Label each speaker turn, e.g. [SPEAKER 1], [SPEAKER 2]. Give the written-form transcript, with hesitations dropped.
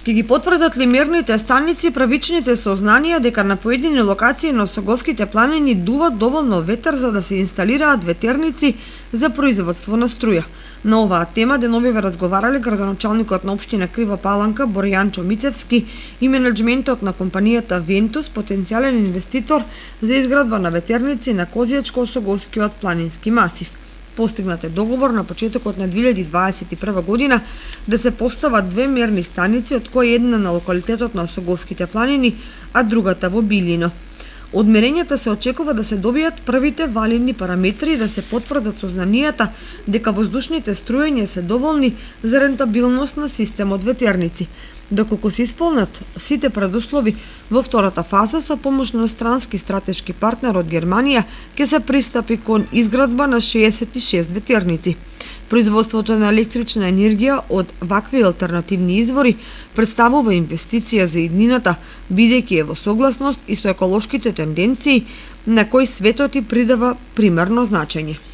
[SPEAKER 1] Ке ги потврдат ли мерните станици правичните сознанија дека на поедини локации на Осоговските планини дува доволно ветер за да се инсталираат ветерници за производство на струја. На оваа тема деновиве разговарале градоначалникот на општина Крива Паланка Борјанчо Мицевски и менеджментот на компанијата Вентус, потенцијален инвеститор за изградба на ветерници на Козијачко-Осоговскиот планински масив. Постигнат е договор на почетокот на 2021 година да се постават две мерни станици, од кои една на локалитетот на Осоговските планини, а другата во Билино. Од мерењата се очекува да се добијат првите валидни параметри и да се потврдат сознанијата дека воздушните струења се доволни за рентабилност на системот ветерници. Доколку се исполнат сите предуслови, во втората фаза со помош на странски стратешки партнер од Германија ќе се пристапи кон изградба на 66 ветерници. Производството на електрична енергија од вакви алтернативни извори представува инвестиција за иднината, бидејќи е во согласност и со еколошките тенденции на кои светот и придава примерно значење.